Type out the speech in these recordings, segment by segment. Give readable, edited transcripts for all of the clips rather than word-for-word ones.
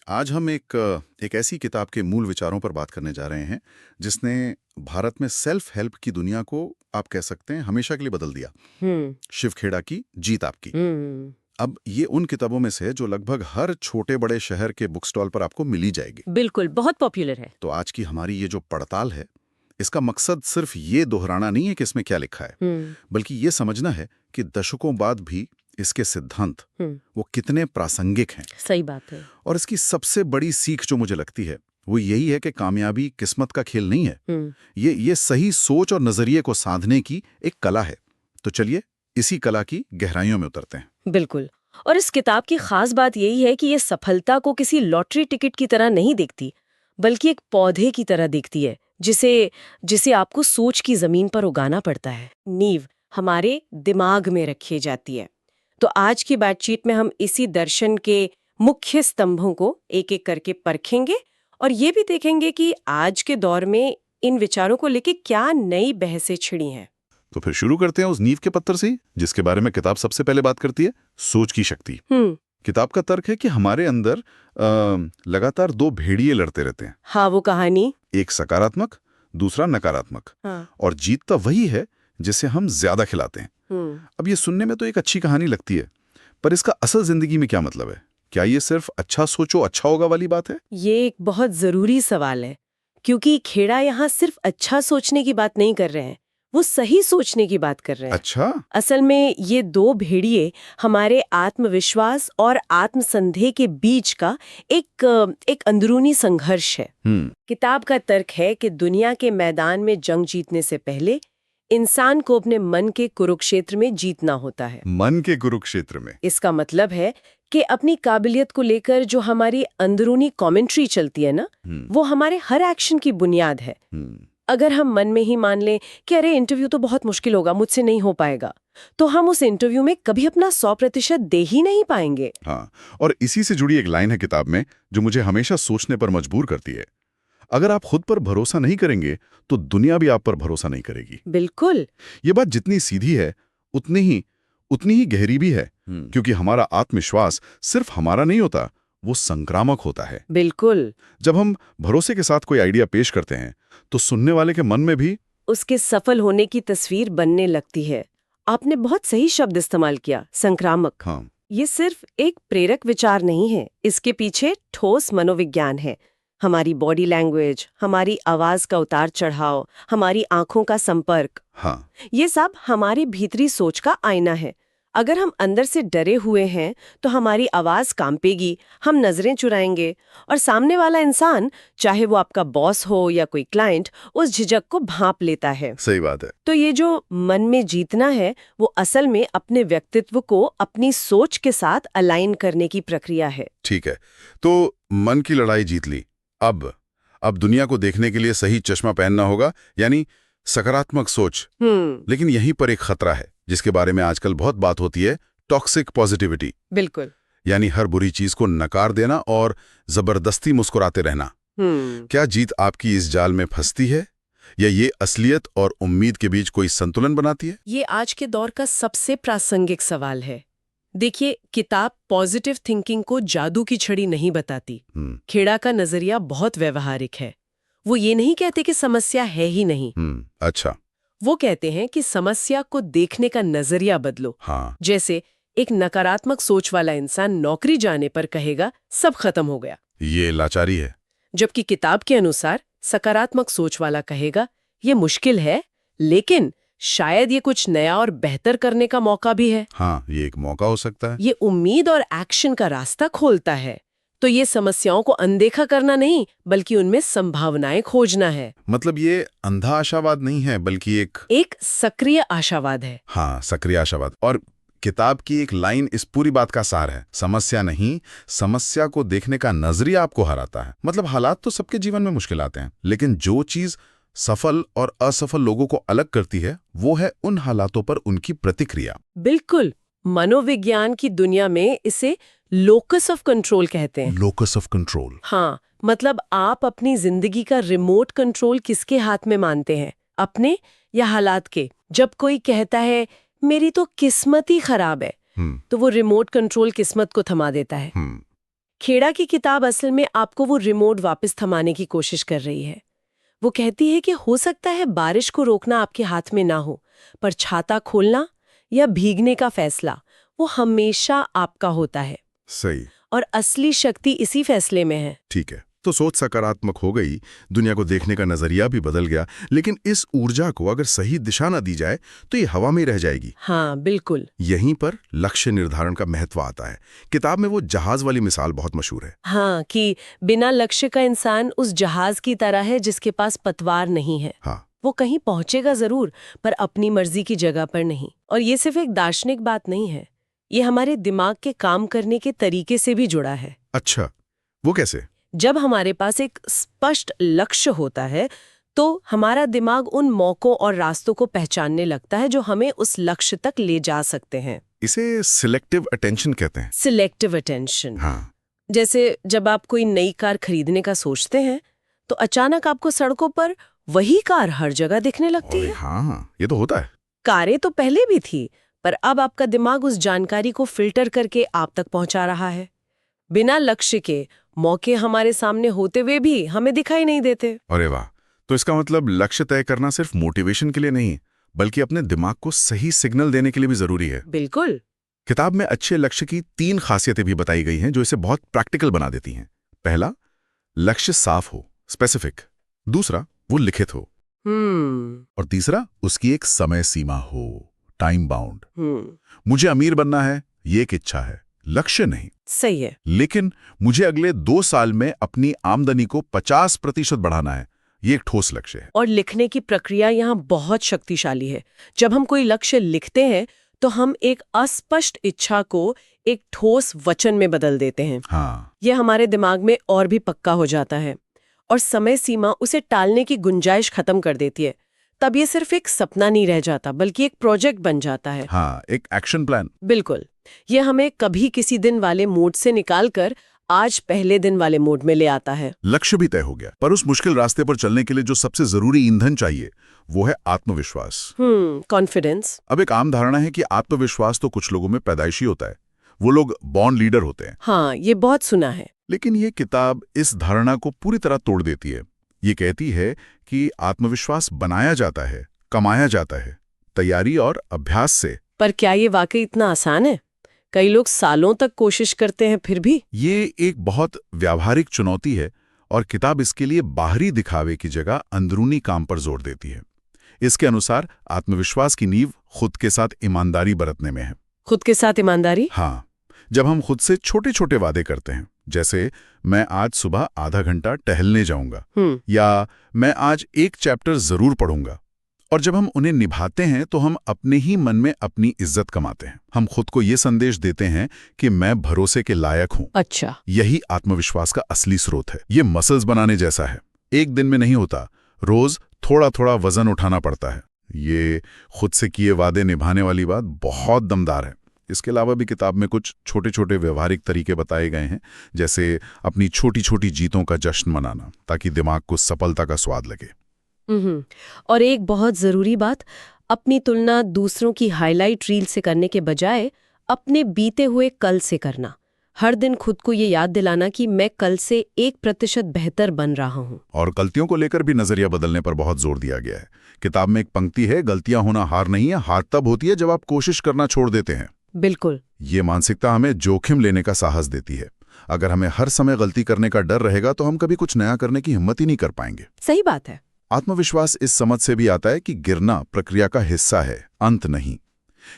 आज हम एक ऐसी किताब के मूल विचारों पर बात करने जा रहे हैं जिसने भारत में सेल्फ हेल्प की दुनिया को आप कह सकते हैं हमेशा के लिए बदल दिया। हम्म। शिव खेड़ा की जीत आपकी। हम्म। अब ये उन किताबों में से है जो लगभग हर छोटे बड़े शहर के बुक स्टॉल पर आपको मिली जाएगी। बिल्कुल, बहुत पॉपुलर है। तो आज की हमारी ये जो पड़ताल है, इसका मकसद सिर्फ ये दोहराना नहीं है कि इसमें क्या लिखा है, बल्कि ये समझना है कि दशकों बाद भी इसके सिद्धांत वो कितने प्रासंगिक हैं। सही बात है। और इसकी सबसे बड़ी सीख जो मुझे लगती है वो यही है कि कामयाबी किस्मत का खेल नहीं है। ये सही सोच और नजरिए को साधने की एक कला है। तो चलिए इसी कला की गहराइयों में उतरते हैं। बिल्कुल। और इस किताब की खास बात यही है कि ये सफलता को किसी लॉटरी टिकट की तरह नहीं देखती, बल्कि एक पौधे की तरह देखती है जिसे जिसे आपको सोच की जमीन पर उगाना पड़ता है। नींव हमारे दिमाग में रखी जाती है। तो आज की बातचीत में हम इसी दर्शन के मुख्य स्तंभों को एक एक करके परखेंगे और ये भी देखेंगे कि आज के दौर में इन विचारों को लेके क्या नई बहसें छिड़ी हैं। तो फिर शुरू करते हैं उस नींव के पत्थर से जिसके बारे में किताब सबसे पहले बात करती है, सोच की शक्ति। किताब का तर्क है कि हमारे अंदर लगातार दो भेड़िए लड़ते रहते हैं। हाँ, वो कहानी। एक सकारात्मक, दूसरा नकारात्मक। हाँ। और जीतता वही है जिसे हम ज्यादा खिलाते हैं। अब ये सुनने में तो एक अच्छी कहानी लगती है, पर इसका असल जिंदगी में क्या मतलब है? क्या ये सिर्फ अच्छा सोचो अच्छा होगा वाली बात है? ये एक बहुत जरूरी सवाल है, क्योंकि खेड़ा यहाँ सिर्फ अच्छा सोचने की बात नहीं कर रहे हैं, वो सही सोचने की बात कर रहे हैं। अच्छा। असल में ये दो भेड़िए हमारे आत्मविश्वास और आत्मसंदेह के बीच का एक अंदरूनी संघर्ष है। किताब का तर्क है कि दुनिया के मैदान में जंग जीतने से पहले इंसान को अपने मन के कुरुक्षेत्र में जीतना होता है। मन के कुरुक्षेत्र में? इसका मतलब है कि अपनी काबिलियत को लेकर जो हमारी अंदरूनी कमेंट्री चलती है ना, वो हमारे हर एक्शन की बुनियाद है। अगर हम मन में ही मान लें कि अरे इंटरव्यू तो बहुत मुश्किल होगा, मुझसे नहीं हो पाएगा, तो हम उस इंटरव्यू में कभी अपना 100% दे ही नहीं पाएंगे। हाँ, और इसी से जुड़ी एक लाइन है किताब में जो मुझे हमेशा सोचने पर मजबूर करती है। अगर आप खुद पर भरोसा नहीं करेंगे तो दुनिया भी आप पर भरोसा नहीं करेगी। बिल्कुल। ये बात जितनी सीधी है उतनी ही गहरी भी है, क्योंकि हमारा आत्मविश्वास सिर्फ हमारा नहीं होता, वो संक्रामक होता है। बिल्कुल। जब हम भरोसे के साथ कोई आइडिया पेश करते हैं तो सुनने वाले के मन में भी उसके सफल होने की तस्वीर बनने लगती है। आपने बहुत सही शब्द इस्तेमाल किया, संक्रामक। हाँ। ये सिर्फ एक प्रेरक विचार नहीं है, इसके पीछे ठोस मनोविज्ञान है। हमारी बॉडी लैंग्वेज, हमारी आवाज का उतार चढ़ाव, हमारी आंखों का संपर्क, हाँ, ये सब हमारी भीतरी सोच का आईना है। अगर हम अंदर से डरे हुए हैं तो हमारी आवाज कांपेगी, हम नजरें चुराएंगे और सामने वाला इंसान, चाहे वो आपका बॉस हो या कोई क्लाइंट, उस झिझक को भांप लेता है। सही बात है। तो ये जो मन में जीतना है वो असल में अपने व्यक्तित्व को अपनी सोच के साथ अलाइन करने की प्रक्रिया है। ठीक है, तो मन की लड़ाई जीत ली। अब दुनिया को देखने के लिए सही चश्मा पहनना होगा, यानी सकारात्मक सोच। लेकिन यहीं पर एक खतरा है जिसके बारे में आजकल बहुत बात होती है, टॉक्सिक पॉजिटिविटी। बिल्कुल। यानी हर बुरी चीज को नकार देना और जबरदस्ती मुस्कुराते रहना। क्या जीत आपकी इस जाल में फंसती है या ये असलियत और उम्मीद के बीच कोई संतुलन बनाती है? ये आज के दौर का सबसे प्रासंगिक सवाल है। देखिए, किताब पॉजिटिव थिंकिंग को जादू की छड़ी नहीं बताती। खेड़ा का नजरिया बहुत व्यवहारिक है। वो ये नहीं कहते कि समस्या है ही नहीं। अच्छा। वो कहते हैं कि समस्या को देखने का नजरिया बदलो। हाँ। जैसे एक नकारात्मक सोच वाला इंसान नौकरी जाने पर कहेगा सब खत्म हो गया, ये लाचारी है। जबकि किताब के अनुसार सकारात्मक सोच वाला कहेगा ये मुश्किल है, लेकिन शायद ये कुछ नया और बेहतर करने का मौका भी है। हाँ, ये एक मौका हो सकता है। ये उम्मीद और एक्शन का रास्ता खोलता है। तो ये समस्याओं को अनदेखा करना नहीं, बल्कि उनमें संभावनाएं खोजना है। मतलब ये अंधा आशावाद नहीं है, बल्कि एक सक्रिय आशावाद है। हाँ, सक्रिय आशावाद। और किताब की एक लाइन इस पूरी बात का सार है, समस्या नहीं, समस्या को देखने का नजरिया आपको हराता है। मतलब हालात तो सबके जीवन में मुश्किल आते हैं, लेकिन जो चीज सफल और असफल लोगों को अलग करती है वो है उन हालातों पर उनकी प्रतिक्रिया। बिल्कुल। मनोविज्ञान की दुनिया में इसे लोकस ऑफ कंट्रोल कहते हैं। Locus of control. हाँ, मतलब आप अपनी जिंदगी का रिमोट कंट्रोल किसके हाथ में मानते हैं, अपने या हालात के? जब कोई कहता है मेरी तो किस्मत ही खराब है, तो वो रिमोट कंट्रोल किस्मत को थमा देता है। खेड़ा की किताब असल में आपको वो रिमोट वापस थमाने की कोशिश कर रही है। वो कहती है कि हो सकता है बारिश को रोकना आपके हाथ में ना हो, पर छाता खोलना या भीगने का फैसला वो हमेशा आपका होता है। सही। और असली शक्ति इसी फैसले में है। ठीक है, तो सोच सकारात्मक हो गई, दुनिया को देखने का नजरिया भी बदल गया, लेकिन इस ऊर्जा को अगर सही दिशा न दी जाए तो ये हवा में रह जाएगी। हाँ बिल्कुल। यहीं पर लक्ष्य निर्धारण का महत्व आता है। किताब में वो जहाज वाली मिसाल बहुत मशहूर है। हाँ, कि बिना लक्ष्य का इंसान उस जहाज की तरह है जिसके पास पतवार नहीं है। हाँ, वो कहीं पहुंचेगा जरूर, पर अपनी मर्जी की जगह पर नहीं। और ये सिर्फ एक दार्शनिक बात नहीं है, ये हमारे दिमाग के काम करने के तरीके से भी जुड़ा है। अच्छा, वो कैसे? जब हमारे पास एक स्पष्ट लक्ष्य होता है तो हमारा दिमाग उन मौकों और रास्तों को पहचानने लगता है जो हमें उस लक्ष्य तक ले जा सकते हैं। इसे सिलेक्टिव अटेंशन कहते हैं। Selective attention. हाँ, जैसे जब आप कोई नई कार खरीदने का सोचते हैं तो अचानक आपको सड़कों पर वही कार हर जगह दिखने लगती है। हाँ, ये तो होता है। कारें तो पहले भी थी, पर अब आपका दिमाग उस जानकारी को फिल्टर करके आप तक पहुंचा रहा है। बिना लक्ष्य के मौके हमारे सामने होते हुए भी हमें दिखाई नहीं देते। अरे वाह, तो इसका मतलब लक्ष्य तय करना सिर्फ मोटिवेशन के लिए नहीं, बल्कि अपने दिमाग को सही सिग्नल देने के लिए भी जरूरी है। बिल्कुल। किताब में अच्छे लक्ष्य की 3 खासियतें भी बताई गई हैं जो इसे बहुत प्रैक्टिकल बना देती हैं। पहला, लक्ष्य साफ हो, स्पेसिफिक। दूसरा, वो लिखित हो। और तीसरा, उसकी एक समय सीमा हो, टाइम बाउंड। मुझे अमीर बनना है, ये एक इच्छा है, लक्ष्य नहीं। सही है। लेकिन मुझे अगले 2 साल में अपनी आमदनी को 50% बढ़ाना है, ये एक ठोस लक्ष्य है। और लिखने की प्रक्रिया यहाँ बहुत शक्तिशाली है। जब हम कोई लक्ष्य लिखते हैं तो हम एक अस्पष्ट इच्छा को एक ठोस वचन में बदल देते हैं। हाँ, यह हमारे दिमाग में और भी पक्का हो जाता है और समय सीमा उसे टालने की गुंजाइश खत्म कर देती है। तब ये सिर्फ एक सपना नहीं रह जाता, बल्कि एक प्रोजेक्ट बन जाता है। हाँ, एक एक्शन प्लान। बिल्कुल। ये हमें कभी किसी दिन वाले मोड से निकालकर आज पहले दिन वाले मोड में ले आता है। लक्ष्य भी तय हो गया, पर उस मुश्किल रास्ते पर चलने के लिए जो सबसे जरूरी ईंधन चाहिए वो है आत्मविश्वास। कॉन्फिडेंस। अब एक आम धारणा है कि आत्मविश्वास तो कुछ लोगों में पैदाइशी होता है, वो लोग बॉर्न लीडर होते हैं। हाँ, ये बहुत सुना है। लेकिन ये किताब इस धारणा को पूरी तरह तोड़ देती है। ये कहती है कि आत्मविश्वास बनाया जाता है, कमाया जाता है, तैयारी और अभ्यास से। पर क्या ये वाकई इतना आसान है? कई लोग सालों तक कोशिश करते हैं फिर भी। ये एक बहुत व्यावहारिक चुनौती है और किताब इसके लिए बाहरी दिखावे की जगह अंदरूनी काम पर जोर देती है। इसके अनुसार आत्मविश्वास की नींव खुद के साथ ईमानदारी बरतने में है। खुद के साथ ईमानदारी? हाँ, जब हम खुद से छोटे छोटे वादे करते हैं, जैसे मैं आज सुबह आधा घंटा टहलने जाऊंगा या मैं आज एक चैप्टर जरूर पढ़ूंगा, और जब हम उन्हें निभाते हैं तो हम अपने ही मन में अपनी इज्जत कमाते हैं। हम खुद को ये संदेश देते हैं कि मैं भरोसे के लायक हूं। अच्छा। यही आत्मविश्वास का असली स्रोत है। ये मसल्स बनाने जैसा है, एक दिन में नहीं होता, रोज थोड़ा थोड़ा वजन उठाना पड़ता है। ये खुद से किए वादे निभाने वाली बात बहुत दमदार है। इसके अलावा भी किताब में कुछ छोटे छोटे व्यवहारिक तरीके बताए गए हैं, जैसे अपनी छोटी छोटी जीतों का जश्न मनाना, ताकि दिमाग को सफलता का स्वाद लगे। और एक बहुत जरूरी बात, अपनी तुलना दूसरों की हाईलाइट रील से करने के बजाय अपने बीते हुए कल से करना। हर दिन खुद को ये याद दिलाना कि मैं कल से 1% बेहतर बन रहा हूँ। और गलतियों को लेकर भी नजरिया बदलने पर बहुत जोर दिया गया है। किताब में एक पंक्ति है, गलतियां होना हार नहीं है, हार तब होती है जब आप कोशिश करना छोड़ देते हैं। बिल्कुल। ये मानसिकता हमें जोखिम लेने का साहस देती है। अगर हमें हर समय गलती करने का डर रहेगा तो हम कभी कुछ नया करने की हिम्मत ही नहीं कर पाएंगे। सही बात है। आत्मविश्वास इस समझ से भी आता है कि गिरना प्रक्रिया का हिस्सा है, अंत नहीं।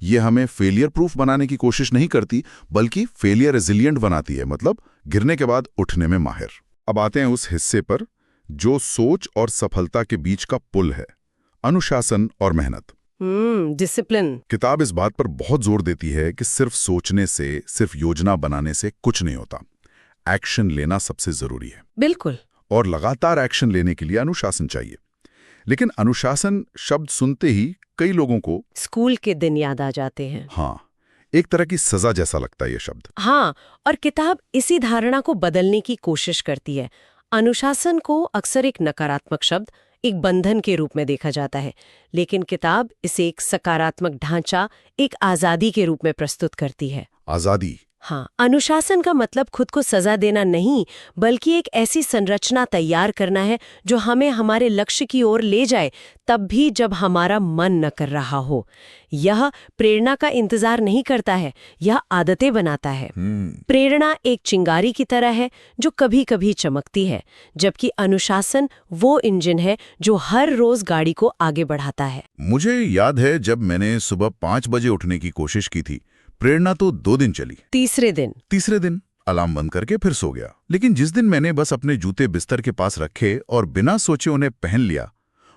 ये हमें फेलियर प्रूफ बनाने की कोशिश नहीं करती, बल्कि फेलियर रेजिलिएंट बनाती है, मतलब गिरने के बाद उठने में माहिर। अब आते हैं उस हिस्से पर जो सोच और सफलता के बीच का पुल है, अनुशासन और मेहनत। डिसिप्लिन। किताब इस बात पर बहुत जोर देती है कि सिर्फ सोचने से, सिर्फ योजना बनाने से कुछ नहीं होता। एक्शन लेना सबसे जरूरी है। बिल्कुल। और लगातार एक्शन लेने के लिए अनुशासन चाहिए। लेकिन अनुशासन शब्द सुनते ही कई लोगों को स्कूल के दिन याद आ जाते हैं। हाँ, एक तरह की सजा जैसा लगता है ये शब्द। हाँ, और किताब इसी धारणा को बदलने की कोशिश करती है। अनुशासन को अक्सर एक नकारात्मक शब्द, एक बंधन के रूप में देखा जाता है, लेकिन किताब इसे एक सकारात्मक ढांचा, एक आजादी के रूप में प्रस्तुत करती है। आजादी, हाँ, अनुशासन का मतलब खुद को सजा देना नहीं, बल्कि एक ऐसी संरचना तैयार करना है जो हमें हमारे लक्ष्य की ओर ले जाए, तब भी जब हमारा मन न कर रहा हो। यह प्रेरणा का इंतजार नहीं करता है, यह आदतें बनाता है। प्रेरणा एक चिंगारी की तरह है जो कभी कभी चमकती है, जबकि अनुशासन वो इंजन है जो हर रोज गाड़ी को आगे बढ़ाता है। मुझे याद है जब मैंने सुबह 5 बजे उठने की कोशिश की थी, प्रेरणा तो 2 दिन चली। तीसरे दिन अलार्म बंद करके फिर सो गया। लेकिन जिस दिन मैंने बस अपने जूते बिस्तर के पास रखे और बिना सोचे उन्हें पहन लिया,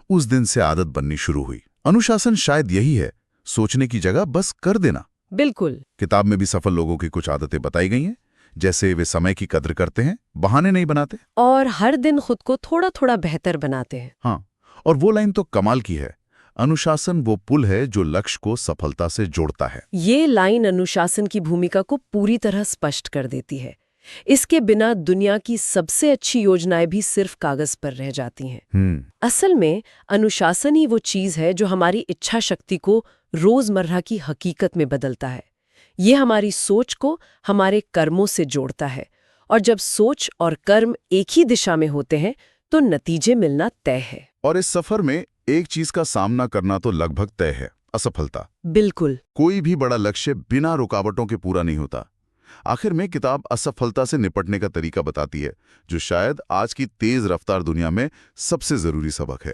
उस दिन से आदत बननी शुरू हुई। अनुशासन शायद यही है, सोचने की जगह बस कर देना। बिल्कुल। किताब में भी सफल लोगों की कुछ आदतें बताई गई हैं, जैसे वे समय की कद्र करते हैं, बहाने नहीं बनाते और हर दिन खुद को थोड़ा थोड़ा बेहतर बनाते हैं। हाँ, और वो लाइन तो कमाल की है, अनुशासन वो पुल है जो लक्ष्य को सफलता से जोड़ता है। ये लाइन अनुशासन की भूमिका को पूरी तरह स्पष्ट कर देती है। इसके बिना दुनिया की सबसे अच्छी योजनाएं भी सिर्फ कागज पर रह जाती हैं। असल में अनुशासन ही वो चीज है जो हमारी इच्छा शक्ति को रोजमर्रा की हकीकत में बदलता है। ये हमारी सोच को हमारे कर्मों से जोड़ता है, और जब सोच और कर्म एक ही दिशा में होते हैं तो नतीजे मिलना तय है। और इस सफर में एक चीज का सामना करना तो लगभग तय है, असफलता। बिल्कुल। कोई भी बड़ा लक्ष्य बिना रुकावटों के पूरा नहीं होता। आखिर में किताब असफलता से निपटने का तरीका बताती है, जो शायद आज की तेज रफ्तार दुनिया में सबसे जरूरी सबक है।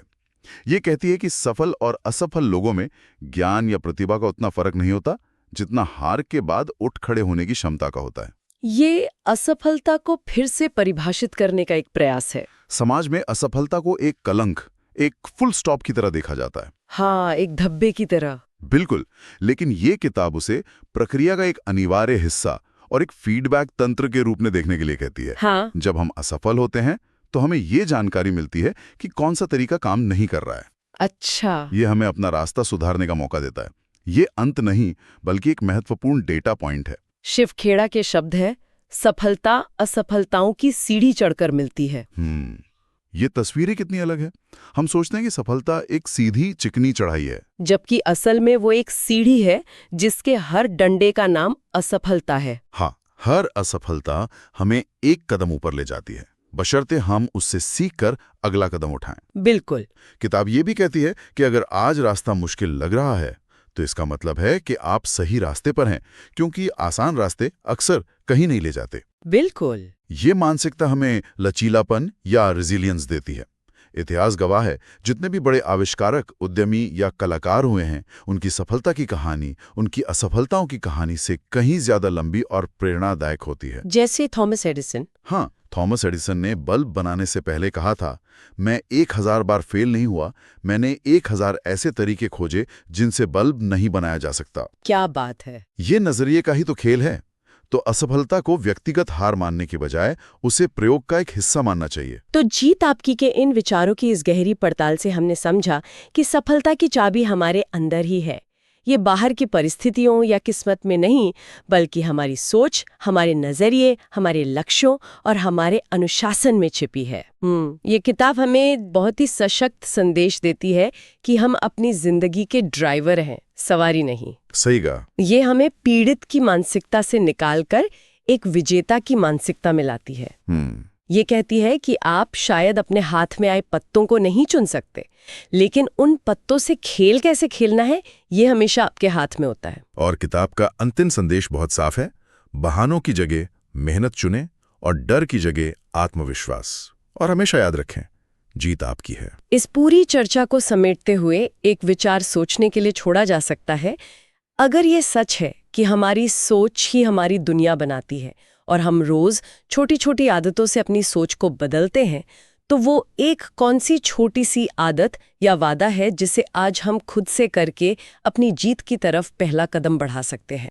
ये कहती है कि सफल और असफल लोगों में ज्ञान या प्रतिभा का उतना फर्क नहीं होता जितना हार के बाद उठ खड़े होने की क्षमता का होता है। ये असफलता को फिर से परिभाषित करने का एक प्रयास है। समाज में असफलता को एक कलंक, एक फुल स्टॉप की तरह देखा जाता है। हाँ, एक धब्बे की तरह। बिल्कुल, लेकिन ये किताब उसे प्रक्रिया का एक अनिवार्य हिस्सा और एक फीडबैक तंत्र के रूप में देखने के लिए कहती है। हाँ। जब हम असफल होते हैं तो हमें ये जानकारी मिलती है कि कौन सा तरीका काम नहीं कर रहा है। अच्छा। ये हमें अपना रास्ता सुधारने का मौका देता है। ये अंत नहीं, बल्कि एक महत्वपूर्ण डेटा पॉइंट है। शिव खेड़ा के शब्द है, सफलता असफलताओं की सीढ़ी चढ़कर मिलती है। ये तस्वीरें कितनी अलग है। हम सोचते हैं कि सफलता एक सीधी चिकनी चढ़ाई है, जबकि असल में वो एक सीढ़ी है जिसके हर डंडे का नाम असफलता है। हाँ, हर असफलता हमें एक कदम ऊपर ले जाती है, बशर्ते हम उससे सीखकर अगला कदम उठाएं। बिल्कुल। किताब ये भी कहती है कि अगर आज रास्ता मुश्किल लग रहा है तो इसका मतलब है कि आप सही रास्ते पर हैं, क्योंकि आसान रास्ते अक्सर कहीं नहीं ले जाते। बिल्कुल। ये मानसिकता हमें लचीलापन या रेजिलियंस देती है। इतिहास गवाह है, जितने भी बड़े आविष्कारक, उद्यमी या कलाकार हुए हैं, उनकी सफलता की कहानी उनकी असफलताओं की कहानी से कहीं ज्यादा लंबी और प्रेरणादायक होती है। जैसे थॉमस एडिसन। हाँ, थॉमस एडिसन ने बल्ब बनाने से पहले कहा था, मैं 1000 बार फेल नहीं हुआ, मैंने 1000 ऐसे तरीके खोजे जिनसे बल्ब नहीं बनाया जा सकता। क्या बात है। ये नजरिए का ही तो खेल है। तो असफलता को व्यक्तिगत हार मानने के बजाय उसे प्रयोग का एक हिस्सा मानना चाहिए। तो जीत आपकी के इन विचारों की इस गहरी पड़ताल से हमने समझा कि सफलता की चाबी हमारे अंदर ही है। ये बाहर की परिस्थितियों या किस्मत में नहीं, बल्कि हमारी सोच, हमारे नजरिए, हमारे लक्ष्यों और हमारे अनुशासन में छिपी है। ये किताब हमें बहुत ही सशक्त संदेश देती है कि हम अपनी जिंदगी के ड्राइवर हैं, सवारी नहीं। सही कहा। ये हमें पीड़ित की मानसिकता से निकालकर एक विजेता की मानसिकता में लाती है। ये कहती है कि आप शायद अपने हाथ में आए पत्तों को नहीं चुन सकते, लेकिन उन पत्तों से खेल कैसे खेलना है, ये हमेशा आपके हाथ में होता है। और किताब का अंतिम संदेश बहुत साफ है, बहानों की जगह मेहनत चुनें और डर की जगह आत्मविश्वास। और हमेशा याद रखें, जीत आपकी है। इस पूरी चर्चा को समेटते हुए एक विचार सोचने के लिए छोड़ा जा सकता है। अगर ये सच है कि हमारी सोच ही हमारी दुनिया बनाती है और हम रोज छोटी छोटी आदतों से अपनी सोच को बदलते हैं, तो वो एक कौन सी छोटी सी आदत या वादा है जिसे आज हम खुद से करके अपनी जीत की तरफ पहला कदम बढ़ा सकते हैं।